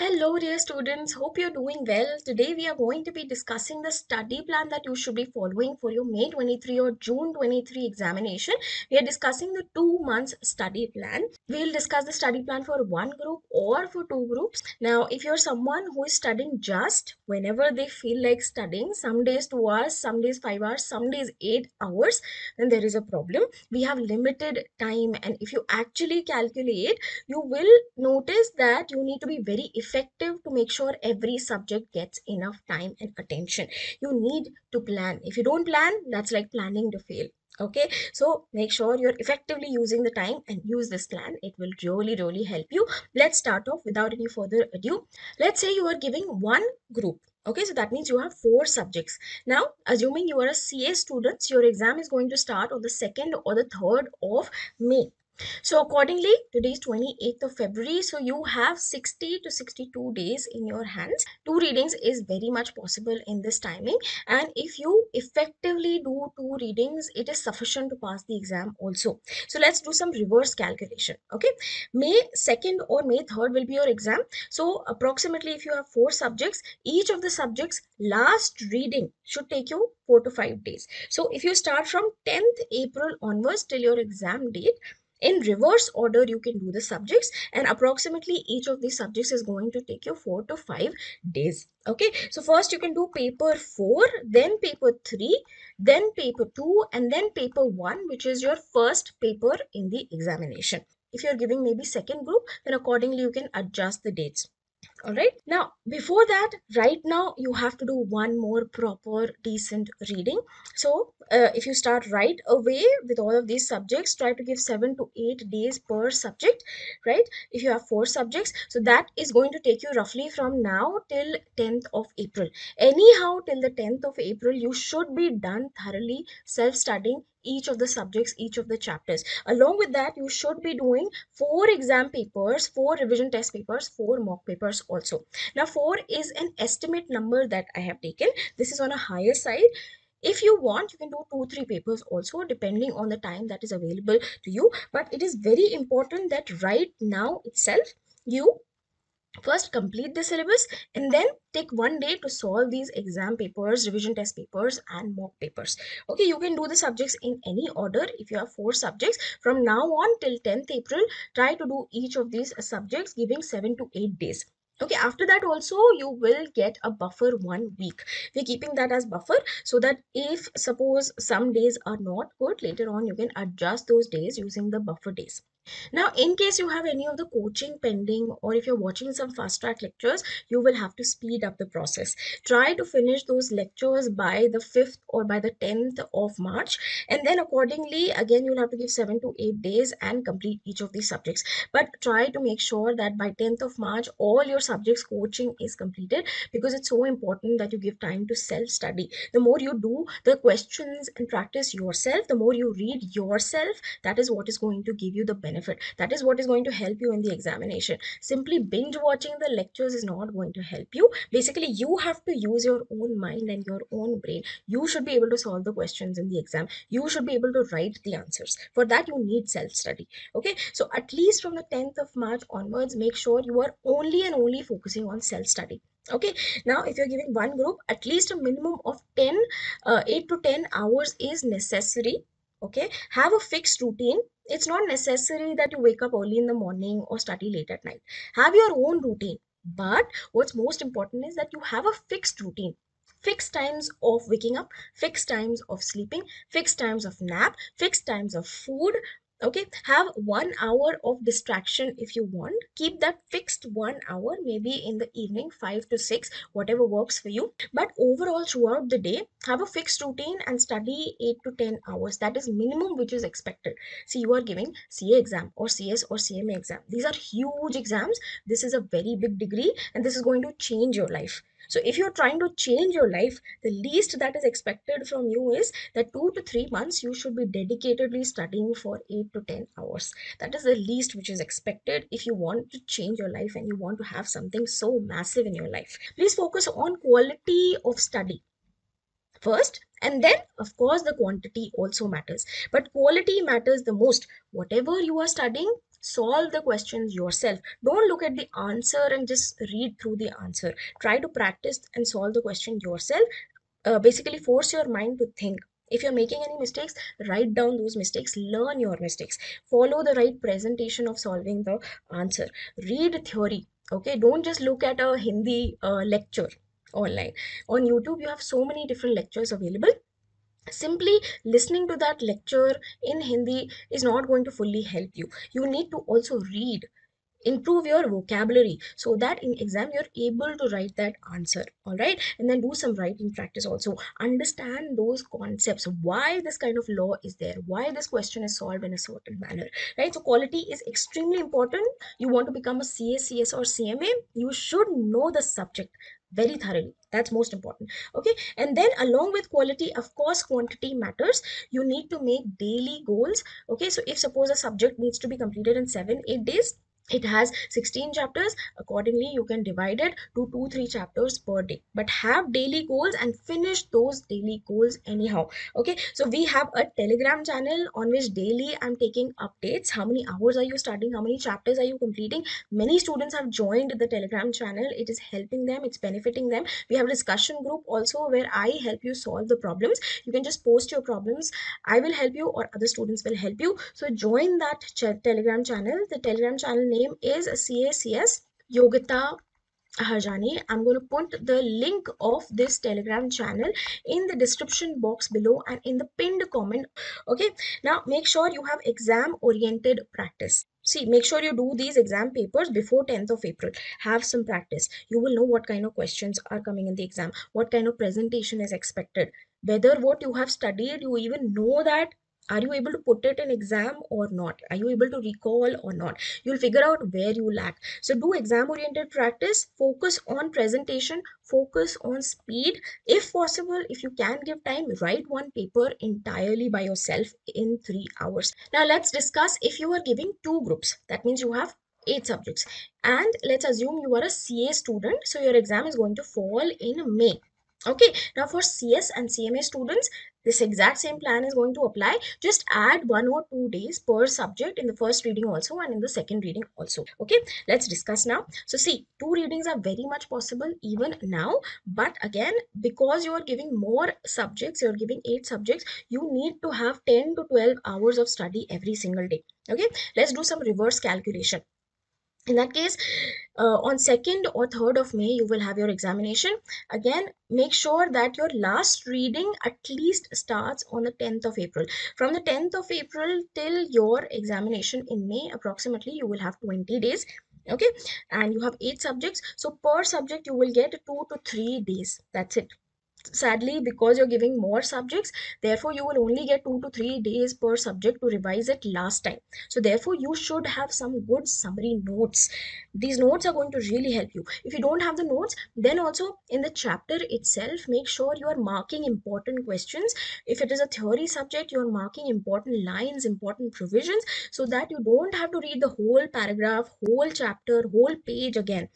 Hello, dear students. Hope you're doing well. Today, we are going to be discussing the study plan that you should be following for your May 23 or June 23 examination. We are discussing the 2 months study plan. We'll discuss the study plan for one group or for two groups. Now, if you're someone who is studying just whenever they feel like studying, some days 2 hours, some days 5 hours, some days 8 hours, then there is a problem. We have limited time, and if you actually calculate, you will notice that you need to be very effective to make sure every subject gets enough time and attention. You need to plan. If you don't plan, that's like planning to fail. Okay, so make sure you're effectively using the time and use this plan. It will really help you. Let's start off without any further ado. Let's say you are giving one group. Okay, so that means you have four subjects. Now, assuming you are a CA student, your exam is going to start on the 2nd or the 3rd of May. So accordingly, today is 28th of February. So you have 60 to 62 days in your hands. Two readings is very much possible in this timing. And if you effectively do two readings, it is sufficient to pass the exam also. So let's do some reverse calculation. Okay. May 2nd or May 3rd will be your exam. So approximately if you have four subjects, each of the subjects last reading should take you 4 to 5 days. So if you start from 10th April onwards till your exam date, in reverse order you can do the subjects, and approximately each of these subjects is going to take you 4 to 5 days. Okay, so first you can do paper 4, then paper 3, then paper 2, and then paper 1, which is your first paper in the examination. If you're giving maybe second group, then accordingly you can adjust the dates. All right, now before that, right now you have to do one more proper decent reading. So if you start right away with all of these subjects, try to give 7 to 8 days per subject, right? If you have four subjects, so that is going to take you roughly from now till 10th of April. Anyhow, till the 10th of April you should be done thoroughly self-studying each of the subjects, each of the chapters. Along with that, you should be doing four exam papers, four revision test papers, four mock papers also. Now, four is an estimate number that I have taken. This is on a higher side. If you want, you can do 2 3 papers also, depending on the time that is available to you. But it is very important that right now itself you first complete the syllabus and then take one day to solve these exam papers, revision test papers, and mock papers. Okay, you can do the subjects in any order. If you have four subjects, from now on till 10th April, try to do each of these subjects giving 7 to 8 days. Okay, after that also you will get a buffer 1 week. We're keeping that as buffer so that if suppose some days are not good, later on you can adjust those days using the buffer days. Now, in case you have any of the coaching pending, or if you're watching some fast track lectures, you will have to speed up the process. Try to finish those lectures by the 5th or by the 10th of March. And then accordingly, again, you'll have to give 7 to 8 days and complete each of these subjects. But try to make sure that by 10th of March, all your subjects coaching is completed, because it's so important that you give time to self-study. The more you do the questions and practice yourself, the more you read yourself, that is what is going to give you the benefit. That is what is going to help you in the examination. Simply binge watching the lectures is not going to help you. Basically, you have to use your own mind and your own brain. You should be able to solve the questions in the exam. You should be able to write the answers. For that, you need self-study. Okay, so at least from the 10th of March onwards, make sure you are only and only focusing on self-study. Okay, now if you're giving one group, at least a minimum of 8 to 10 hours is necessary. Okay, have a fixed routine. It's not necessary that you wake up early in the morning or study late at night. Have your own routine, but what's most important is that you have a fixed routine. Fixed times of waking up, fixed times of sleeping, fixed times of nap, fixed times of food. Okay, have 1 hour of distraction if you want. Keep that fixed 1 hour, maybe in the evening, 5 to 6, whatever works for you. But overall, throughout the day, have a fixed routine and study 8 to 10 hours. That is minimum which is expected. See, you are giving CA exam or CS or CMA exam. These are huge exams. This is a very big degree, and this is going to change your life. So if you're trying to change your life, the least that is expected from you is that 2 to 3 months you should be dedicatedly studying for 8 to 10 hours. That is the least which is expected if you want to change your life and you want to have something so massive in your life. Please focus on quality of study first, and then of course the quantity also matters, but quality matters the most. Whatever you are studying, Solve the questions yourself. Don't look at the answer and just read through the answer. Try to practice and solve the question yourself. Basically force your mind to think. If you're making any mistakes, write down those mistakes, learn your mistakes, follow the right presentation of solving the answer, read theory. Okay, don't just look at a Hindi lecture online. On YouTube you have so many different lectures available. Simply listening to that lecture in Hindi is not going to fully help you. You need to also read, improve your vocabulary, so that in exam you're able to write that answer. All right, and then do some writing practice also. Understand those concepts, why this kind of law is there, why this question is solved in a certain manner, right? So quality is extremely important. You want to become a CACS or CMA, you should know the subject very thoroughly. That's most important. Okay, and then along with quality, of course, quantity matters. You need to make daily goals. Okay, so if suppose a subject needs to be completed in 7 8 days, it has 16 chapters. Accordingly, you can divide it to 2 3 chapters per day, but have daily goals and finish those daily goals anyhow. Okay, so we have a Telegram channel on which daily I'm taking updates. How many hours are you studying, how many chapters are you completing? Many students have joined the Telegram channel. It is helping them, it's benefiting them. We have a discussion group also where I help you solve the problems. You can just post your problems, I will help you or other students will help you. So join that Telegram channel. The Telegram channel name is CACS Yogita Harjani. I'm going to put the link of this Telegram channel in the description box below and in the pinned comment. Okay, now make sure you have exam oriented practice. See, make sure you do these exam papers before 10th of April. Have some practice. You will know what kind of questions are coming in the exam, what kind of presentation is expected, whether what you have studied, you even know that. Are you able to put it in exam or not? Are you able to recall or not? You'll figure out where you lack. So do exam oriented practice, focus on presentation, focus on speed. If possible, if you can give time, write one paper entirely by yourself in 3 hours. Now let's discuss if you are giving two groups. That means you have 8 subjects. And let's assume you are a CA student. So your exam is going to fall in May. Okay, now for CS and CMA students, this exact same plan is going to apply. Just add 1 or 2 days per subject in the first reading also and in the second reading also. Okay, let's discuss now. So see, 2 readings are very much possible even now, but again, because you are giving more subjects, you're giving 8 subjects, you need to have 10 to 12 hours of study every single day. Okay, let's do some reverse calculation. In that case, on 2nd or 3rd of May you will have your examination. Again, make sure that your last reading at least starts on the 10th of April. From the 10th of April till your examination in May, approximately you will have 20 days. Okay, and you have 8 subjects, so per subject you will get 2 to 3 days. That's it. Sadly, because you're giving more subjects, therefore you will only get 2 to 3 days per subject to revise it last time. So therefore you should have some good summary notes. These notes are going to really help you. If you don't have the notes, then also in the chapter itself, make sure you are marking important questions. If it is a theory subject, you are marking important lines, important provisions, so that you don't have to read the whole paragraph, whole chapter, whole page again.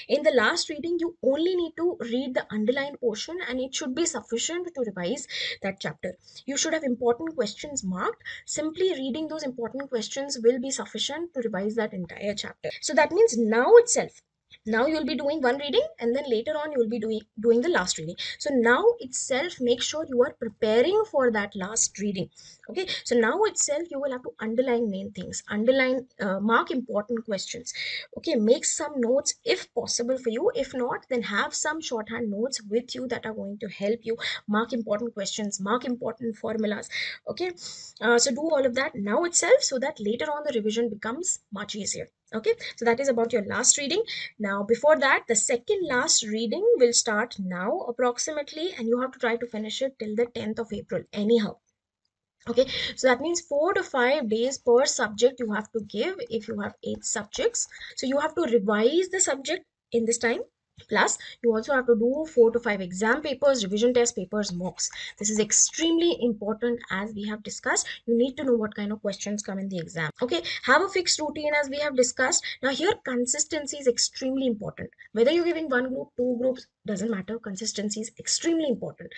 In the last reading, you only need to read the underlined portion and it should be sufficient to revise that chapter. You should have important questions marked. Simply reading those important questions will be sufficient to revise that entire chapter. So that means now itself, now you'll be doing one reading and then later on you'll be doing the last reading. So now itself, make sure you are preparing for that last reading. Okay, so now itself you will have to underline main things, underline, mark important questions. Okay, make some notes if possible for you. If not, then have some shorthand notes with you that are going to help you mark important questions, mark important formulas. Okay, so do all of that now itself so that later on the revision becomes much easier. Okay, so that is about your last reading. Now before that, the second last reading will start now approximately, and you have to try to finish it till the 10th of April anyhow. Okay, so that means 4 to 5 days per subject you have to give if you have 8 subjects. So you have to revise the subject in this time. Plus, you also have to do 4 to 5 exam papers, revision test papers, mocks. This is extremely important as we have discussed. You need to know what kind of questions come in the exam. Okay, have a fixed routine as we have discussed. Now, here consistency is extremely important. Whether you're giving one group, two groups, doesn't matter. Consistency is extremely important.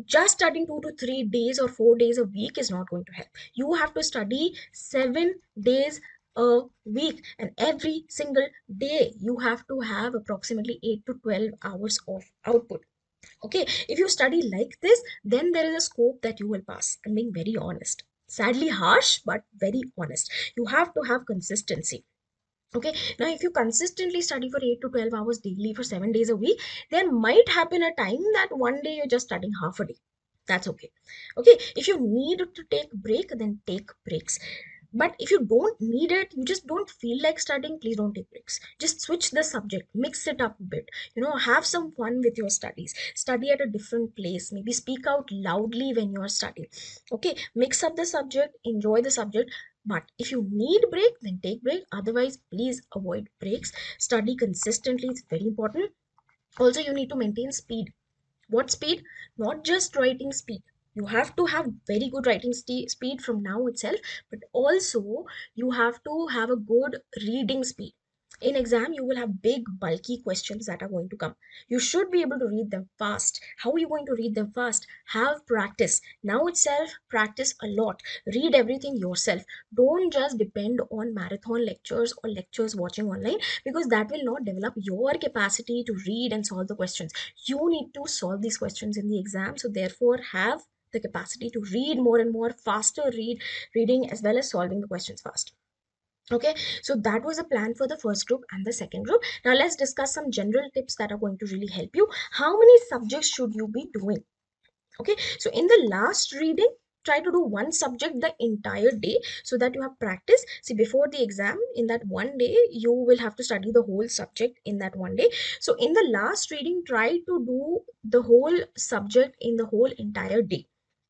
Just studying 2 to 3 days or 4 days a week is not going to help. You have to study 7 days a week, and every single day you have to have approximately 8 to 12 hours of output. Okay, if you study like this, then there is a scope that you will pass. I'm being very honest, sadly harsh, but very honest. You have to have consistency. Okay, now if you consistently study for 8 to 12 hours daily for 7 days a week, there might happen a time that one day you're just studying half a day. That's okay. Okay, if you need to take break, then take breaks. But if you don't need it, you just don't feel like studying, please don't take breaks. Just switch the subject, mix it up a bit, have some fun with your studies, study at a different place, maybe speak out loudly when you are studying. Okay, mix up the subject, enjoy the subject. But if you need break, then take break. Otherwise, please avoid breaks. Study consistently, it's very important. Also, you need to maintain speed. What speed? Not just writing speed. You have to have very good writing speed from now itself, but also you have to have a good reading speed. In exam, you will have big, bulky questions that are going to come. You should be able to read them fast. How are you going to read them fast? Have practice. Now itself, practice a lot. Read everything yourself. Don't just depend on marathon lectures or lectures watching online, because that will not develop your capacity to read and solve the questions. You need to solve these questions in the exam, so therefore have the capacity to read more and more, faster reading as well as solving the questions fast. Okay, so that was a plan for the first group and the second group. Now let's discuss some general tips that are going to really help you. How many subjects should you be doing? Okay, so in the last reading, try to do one subject the entire day so that you have practice. See, before the exam, in that one day you will have to study the whole subject in that one day. So in the last reading, try to do the whole subject in the whole entire day.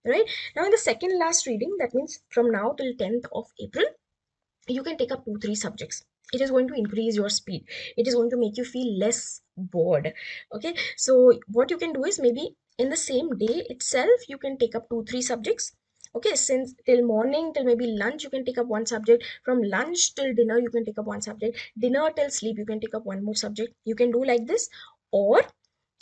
Right, now in the second last reading, that means from now till 10th of April, you can take up 2 3 subjects. It is going to increase your speed. It is going to make you feel less bored. Okay, so what you can do is, maybe in the same day itself, you can take up 2 3 subjects. Okay, since till morning till maybe lunch you can take up one subject, from lunch till dinner you can take up one subject, dinner till sleep you can take up one more subject. You can do like this, or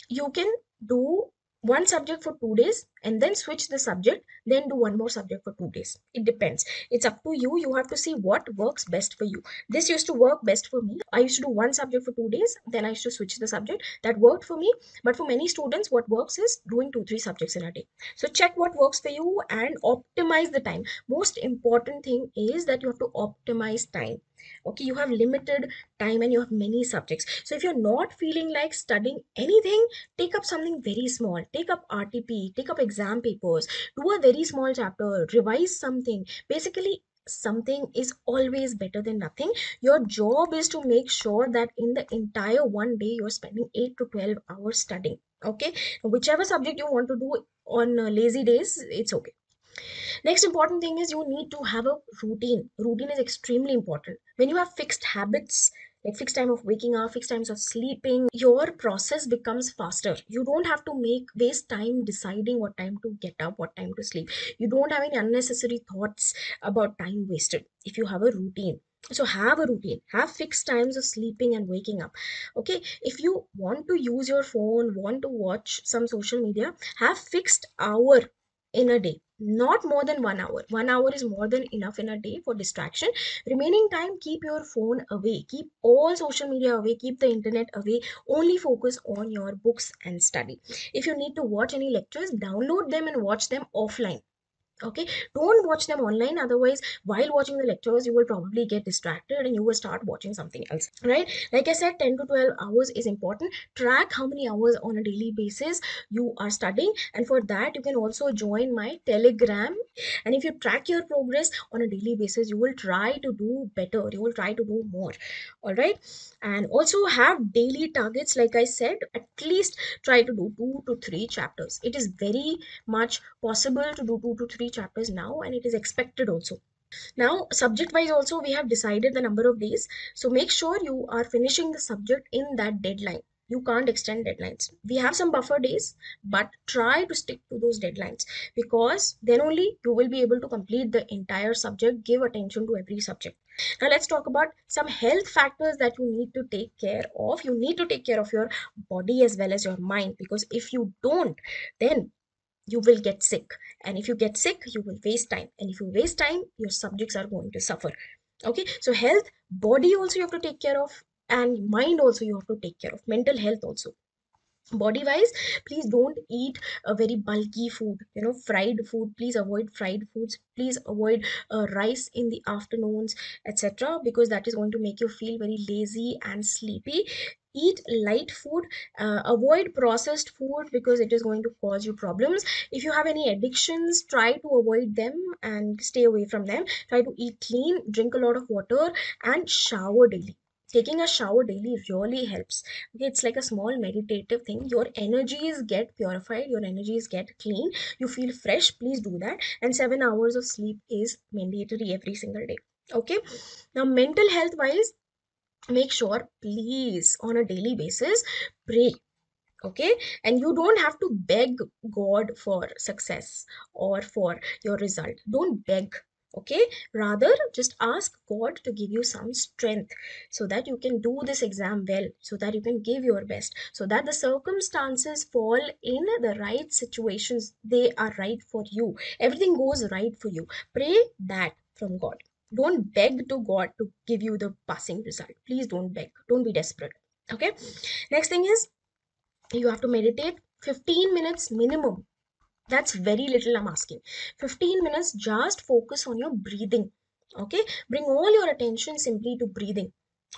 you can do one subject for 2 days and then switch the subject, then do one more subject for 2 days. It depends. It's up to you. You have to see what works best for you. This used to work best for me. I used to do one subject for 2 days, then I used to switch the subject. That worked for me. But for many students, what works is doing 2 3 subjects in a day. So check what works for you and optimize the time. Most important thing is that you have to optimize time. Okay, you have limited time and you have many subjects. So if you're not feeling like studying anything, take up something very small. Take up RTP, take up exam papers, do a very small chapter, revise something. Basically, something is always better than nothing. Your job is to make sure that in the entire one day you're spending 8 to 12 hours studying. Okay, whichever subject you want to do on lazy days, it's okay. Next important thing is, you need to have a routine. Routine is extremely important. When you have fixed habits, like fixed time of waking up, fixed times of sleeping, your process becomes faster. You don't have to make waste time deciding what time to get up, what time to sleep. You don't have any unnecessary thoughts about time wasted if you have a routine. So have a routine, have fixed times of sleeping and waking up. Okay, if you want to use your phone, want to watch some social media, have fixed hour in a day, not more than 1 hour. 1 hour is more than enough in a day for distraction. Remaining time, keep your phone away, keep all social media away, keep the internet away. Only focus on your books and study. If you need to watch any lectures, download them and watch them offline. Okay, don't watch them online. Otherwise, while watching the lectures, you will probably get distracted and you will start watching something else. Right, like I said, 10 to 12 hours is important. Track how many hours on a daily basis you are studying, and for that you can also join my Telegram. And if you track your progress on a daily basis, you will try to do better, you will try to do more. All right, and also have daily targets. Like I said, at least try to do 2 to 3 chapters. It is very much possible to do 2 to 3 chapters now, and it is expected also. Now, subject wise also, we have decided the number of days. So make sure you are finishing the subject in that deadline. You can't extend deadlines. We have some buffer days, but try to stick to those deadlines, because then only you will be able to complete the entire subject, give attention to every subject. Now let's talk about some health factors that you need to take care of. You need to take care of your body as well as your mind, because if you don't, then you will get sick. And if you get sick, you will waste time. And if you waste time, your subjects are going to suffer. Okay, so health, body also you have to take care of, and mind also you have to take care of, mental health also. Body wise, please don't eat a very bulky food, fried food. Please avoid fried foods. Please avoid rice in the afternoons, etc., because that is going to make you feel very lazy and sleepy. Eat light food. Avoid processed food because it is going to cause you problems. If you have any addictions, try to avoid them and stay away from them. Try to eat clean, drink a lot of water, and shower daily. Taking a shower daily really helps. Okay, it's like a small meditative thing. Your energies get purified, your energies get clean, you feel fresh. Please do that. And 7 hours of sleep is mandatory every single day. Okay, now mental health wise, make sure, please, on a daily basis, pray. Okay, and you don't have to beg God for success or for your result. Don't beg. Okay, rather just ask God to give you some strength so that you can do this exam well, so that you can give your best, so that the circumstances fall in the right situations, they are right for you, everything goes right for you. Pray that from God. Don't beg to God to give you the passing result. Please don't beg, don't be desperate. Okay, next thing is, you have to meditate 15 minutes minimum. That's very little I'm asking. 15 minutes, just focus on your breathing. Okay, bring all your attention simply to breathing,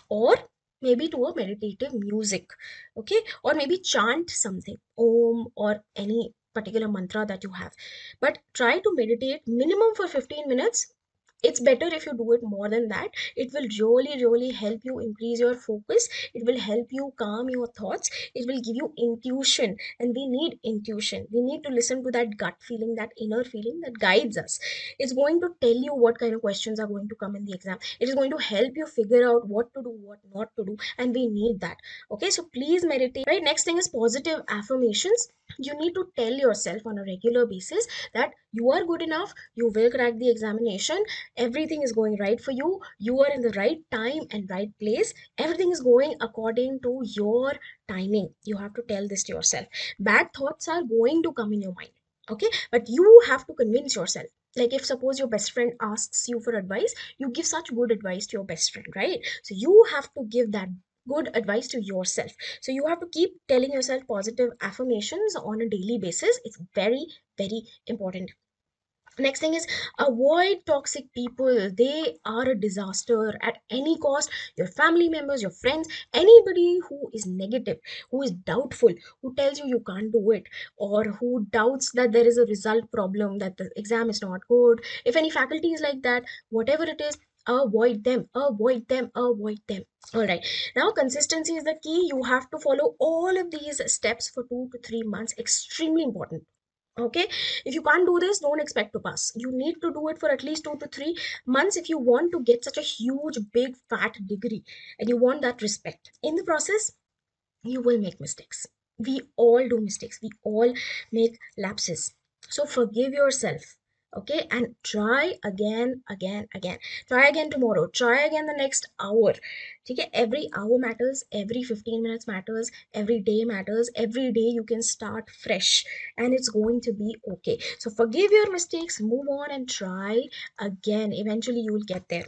or maybe to a meditative music. Okay, or maybe chant something, om, or any particular mantra that you have. But try to meditate minimum for 15 minutes. It's better if you do it more than that. It will really help you increase your focus. It will help you calm your thoughts. It will give you intuition, and we need intuition. We need to listen to that gut feeling, that inner feeling that guides us. It's going to tell you what kind of questions are going to come in the exam. It is going to help you figure out what to do, what not to do, and we need that. Okay, so please meditate. Right, next thing is positive affirmations. You need to tell yourself on a regular basis that you are good enough, you will crack the examination, everything is going right for you, you are in the right time and right place, everything is going according to your timing. You have to tell this to yourself. Bad thoughts are going to come in your mind. Okay, but you have to convince yourself. Like, if suppose your best friend asks you for advice, you give such good advice to your best friend, right? So you have to give that good advice to yourself. So you have to keep telling yourself positive affirmations on a daily basis. It's very important. Next thing is, avoid toxic people. They are a disaster at any cost. Your family members, your friends, anybody who is negative, who is doubtful, who tells you you can't do it, or who doubts that there is a result problem, that the exam is not good. If any faculty is like that, whatever it is, avoid them, avoid them, avoid them. All right, now consistency is the key. You have to follow all of these steps for 2 to 3 months. Extremely important. Okay, if you can't do this, don't expect to pass. You need to do it for at least 2 to 3 months if you want to get such a huge big fat degree, and you want that respect. In the process, you will make mistakes. We all do mistakes, we all make lapses. So forgive yourself. Okay, and try again. Try again tomorrow, try again the next hour. Okay, every hour matters, every 15 minutes matters, every day matters. Every day you can start fresh, and it's going to be okay. So forgive your mistakes, move on, and try again. Eventually you will get there.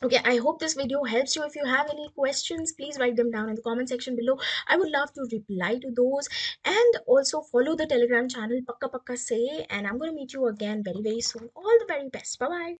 Okay, I hope this video helps you. If you have any questions, please write them down in the comment section below. I would love to reply to those. And also follow the Telegram channel Pakka Pakka Say. And I'm going to meet you again very soon. All the very best. Bye bye.